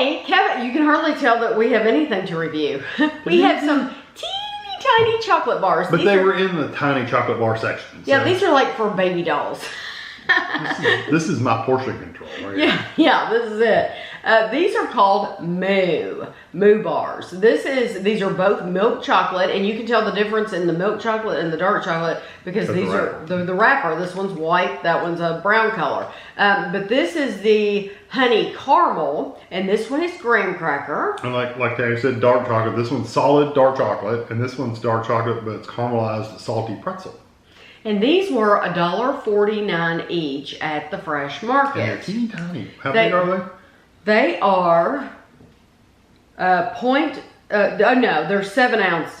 today, Kevin, you can hardly tell that we have anything to review. We have some teeny tiny chocolate bars. But they were in the tiny chocolate bar section. Yeah, these are like for baby dolls. This is my portion control. Right? Yeah, this is it. These are called MOO bars. These are both milk chocolate, and you can tell the difference in the milk chocolate and the dark chocolate because these are the wrapper. This one's white, that one's a brown color. But this is the honey caramel, and this one is graham cracker. And like I said, dark chocolate. This one's solid dark chocolate, and this one's dark chocolate, but it's caramelized salty pretzel. And these were $1.49 each at the Fresh Market. And they're teeny tiny. How big are they? They are they're 7 ounce.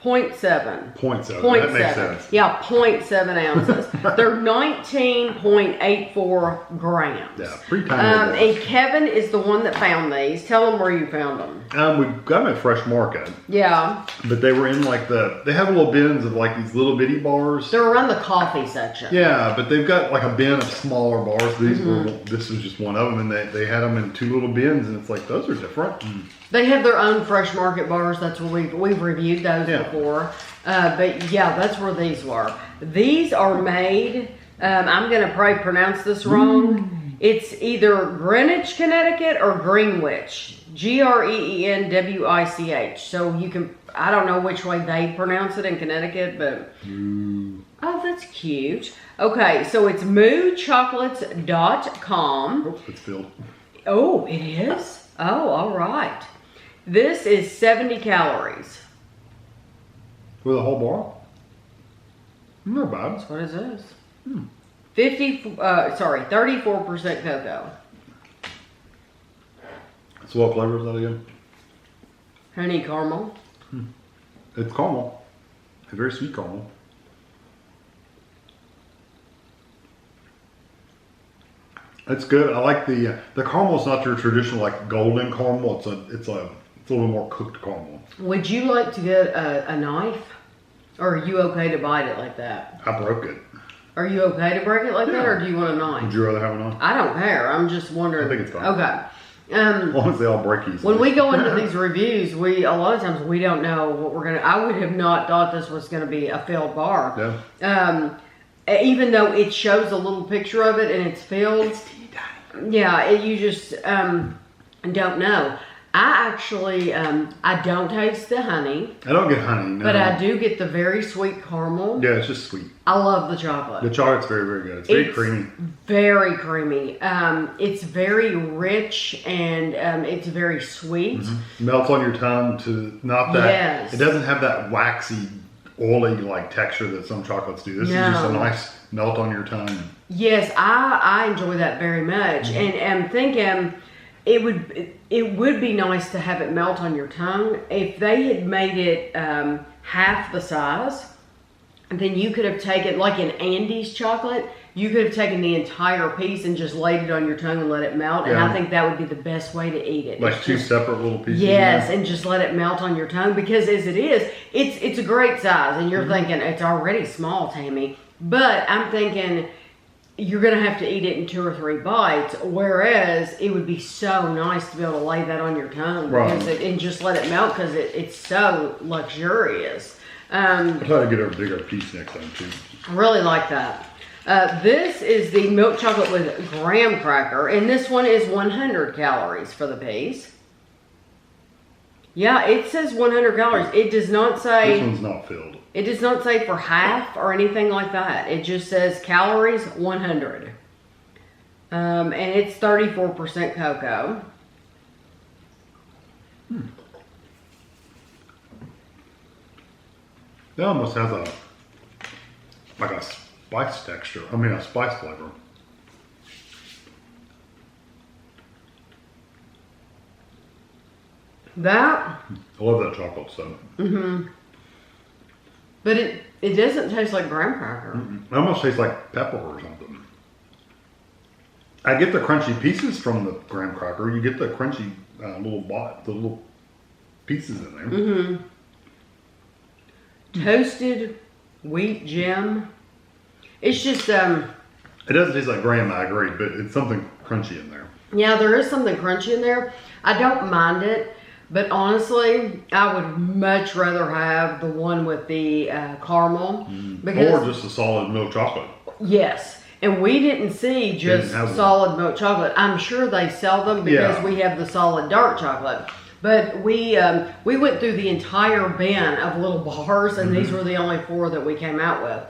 0.7. 0.7. 0.7. That makes sense. Yeah, 0.7 ounces. They're 19.84 grams. Yeah, pretty tiny. And Kevin is the one that found these. Tell them where you found them. We got them at Fresh Market. Yeah. But they were in like they have little bins of like these little bitty bars. They're around the coffee section. Yeah, but they've got like a bin of smaller bars. This was just one of them, and they had them in 2 little bins, and it's like, those are different. They have their own Fresh Market bars. That's where we've reviewed those before. But yeah, that's where these were. These are made, I'm going to probably pronounce this wrong. It's either Greenwich, Connecticut or Greenwich. Greenwich. So you can, I don't know which way they pronounce it in Connecticut, but. Oh, that's cute. Okay, so it's moochocolates.com. Oh, it's filled. Oh, it is? Oh, all right. This is 70 calories. For the whole bar? Not bad. What is this? 34% cocoa. So what flavor is that again? Honey caramel. It's caramel. A very sweet caramel. It's good. I like the caramel's not your traditional like golden caramel. It's a little more cooked caramel. Would you like to get a knife? Or are you okay to bite it like that? I broke it. Are you okay to break it like that, or do you want a knife? Would you rather have a knife? I don't care. I'm just wondering. I think it's fine. Okay. As long as they all break easily. When we go into these reviews, a lot of times we don't know what we're gonna. I would have not thought this was gonna be a filled bar. Yeah. Even though it shows a little picture of it and it's filled. It's teeny tiny. Yeah, you just don't know. I actually, I don't taste the honey. I don't get honey, no. But I do get the very sweet caramel. Yeah, it's just sweet. I love the chocolate. The chocolate's very, very good. It's very creamy. Very creamy. It's very rich and it's very sweet. Melts on your tongue to not that. Yes. It doesn't have that waxy, oily like texture that some chocolates do. This is just a nice melt on your tongue. Yes, I enjoy that very much. And I'm thinking it would be nice to have it melt on your tongue. If they had made it half the size, then you could have taken, like in Andy's chocolate, you could have taken the entire piece and just laid it on your tongue and let it melt. And I think that would be the best way to eat it. Like it's 2 separate little pieces. Yes, and just let it melt on your tongue, because as it is, it's a great size. And you're thinking, it's already small, Tammy. But I'm thinking, you're going to have to eat it in 2 or 3 bites, whereas it would be so nice to be able to lay that on your tongue and just let it melt, because it's so luxurious. I'll try to get a bigger piece next time too. I really like that. This is the milk chocolate with graham cracker, and this one is 100 calories for the piece. Yeah, it says 100 calories. It does not say... This one's not filled. It does not say for half or anything like that. It just says calories 100. And it's 34% cocoa. It almost has a spice texture. I mean, a spice flavor. I love that chocolate stuff. But it doesn't taste like graham cracker. It almost tastes like pepper or something. I get the crunchy pieces from the graham cracker. You get the crunchy little pieces in there. Toasted wheat gem. It's just It doesn't taste like graham, I agree, but it's something crunchy in there. Yeah, there is something crunchy in there. I don't mind it, but honestly, I would much rather have the one with the caramel. Or just a solid milk chocolate. Yes, and we didn't see just solid milk chocolate. I'm sure they sell them because we have the solid dark chocolate. But we went through the entire bin of little bars, and these were the only 4 that we came out with.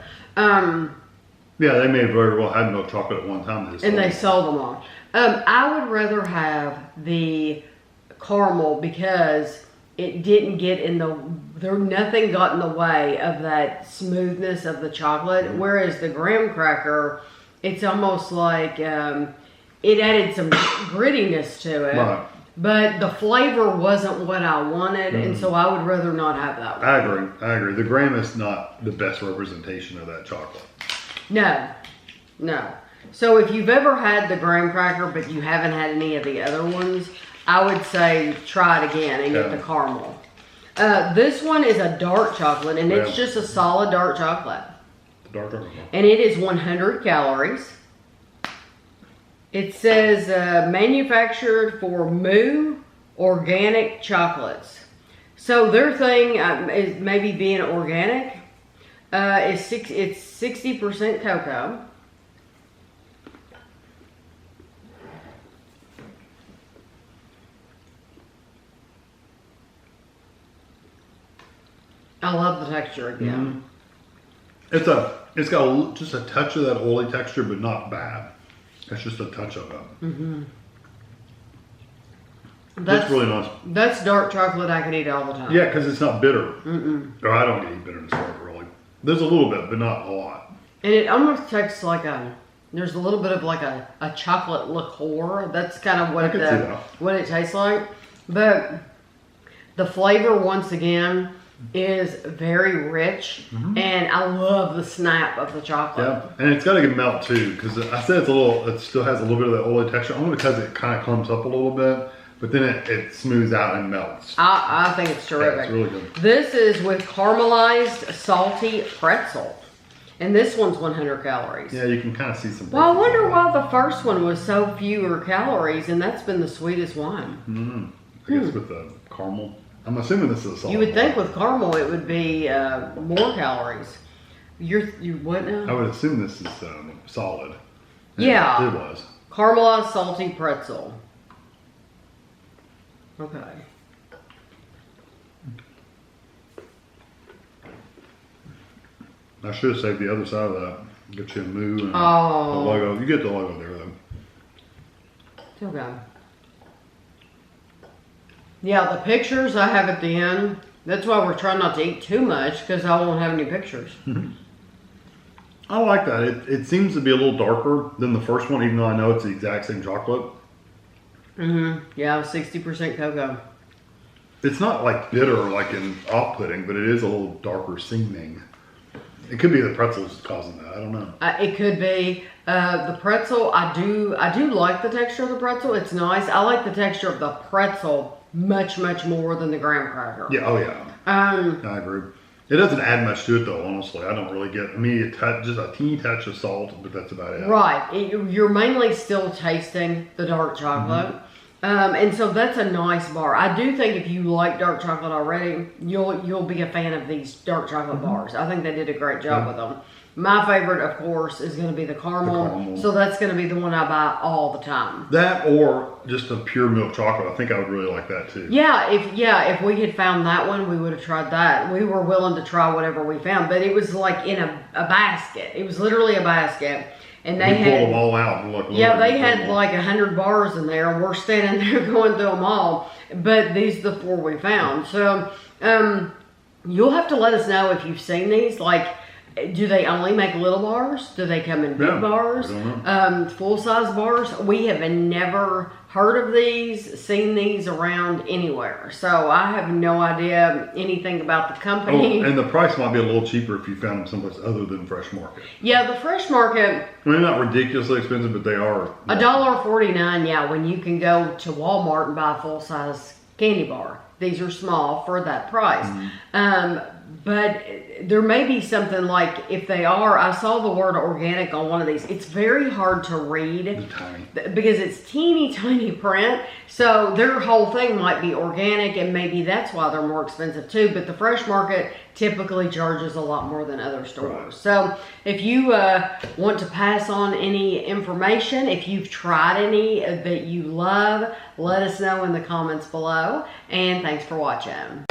Yeah, they may have very well had milk chocolate at one time. They sold them all. I would rather have the caramel because it didn't get in nothing got in the way of that smoothness of the chocolate. Whereas the graham cracker, it's almost like it added some grittiness to it. Right. But the flavor wasn't what I wanted, and so I would rather not have that one. I agree. The graham is not the best representation of that chocolate. No. So if you've ever had the graham cracker, but you haven't had any of the other ones, I would say try it again and get the caramel. This one is a dark chocolate, and it's just a solid dark chocolate. Dark chocolate. And it is 100 calories. It says manufactured for MOO organic chocolates. So their thing is maybe being organic. It's 60% cocoa. I love the texture again. It's got just a touch of that oily texture, but not bad. It's just a touch of it. That's really nice. That's dark chocolate I could eat all the time. Yeah, because it's not bitter. Or I don't get any bitterness from it, really. There's a little bit, but not a lot. And it almost tastes like there's a little bit of like a chocolate liqueur. That's kind of what it tastes like. But the flavor, once again, is very rich, and I love the snap of the chocolate. Yeah, and it's got a good melt too, because I said it still has a little bit of that oily texture, only because it kind of clumps up a little bit, but then it smooths out and melts. I think it's terrific. Yeah, it's really good. This is with caramelized salty pretzel, and this one's 100 calories. Yeah, you can kind of see some. Well, I wonder why the first one was so fewer calories, and that's been the sweetest one. I guess with the caramel. I'm assuming this is a solid. You would think with caramel it would be more calories. You what now? I would assume this is solid. Yeah. It was. Caramelized salty pretzel. Okay. I should have saved the other side of that. Get you a MOO and the logo. You get the logo there though. Okay. Yeah, the pictures I have at the end. That's why we're trying not to eat too much, because I won't have any pictures. I like that. It seems to be a little darker than the first one, even though I know it's the exact same chocolate. Yeah, 60% cocoa. It's not like bitter like in off-putting, but it is a little darker seeming. It could be the pretzels causing that. I don't know. It could be. The pretzel, I do like the texture of the pretzel. It's nice. I like the texture of the pretzel much more than the graham cracker. Yeah, I agree. It doesn't add much to it though, honestly. I don't really get, just a teeny touch of salt, but that's about it. Right. You're mainly still tasting the dark chocolate. And so that's a nice bar. I do think if you like dark chocolate already, you'll be a fan of these dark chocolate bars. I think they did a great job with them. My favorite, of course, is going to be the caramel. So that's going to be the one I buy all the time. That or just a pure milk chocolate. I think I would really like that too. Yeah, if we had found that one, we would have tried that. We were willing to try whatever we found, but it was like in a basket. It was literally a basket. And they pulled them all out. And look, they had like 100 bars in there, and we're standing there going through them all. But these are the 4 we found. So you'll have to let us know if you've seen these. Like, do they only make little bars? Do they come in big bars? Full-size bars? We have never heard of these, seen these around anywhere. So I have no idea anything about the company. Oh, and the price might be a little cheaper if you found them someplace other than Fresh Market. Yeah, the Fresh Market. I mean, not ridiculously expensive, but they are. $1.49, yeah, when you can go to Walmart and buy a full-size candy bar. These are small for that price. But there may be something like, if they are, I saw the word organic on one of these. It's very hard to read because it's teeny tiny print. So their whole thing might be organic, and maybe that's why they're more expensive too. But the fresh market typically charges a lot more than other stores. Right. So if you want to pass on any information, if you've tried any that you love, let us know in the comments below. And thanks for watching.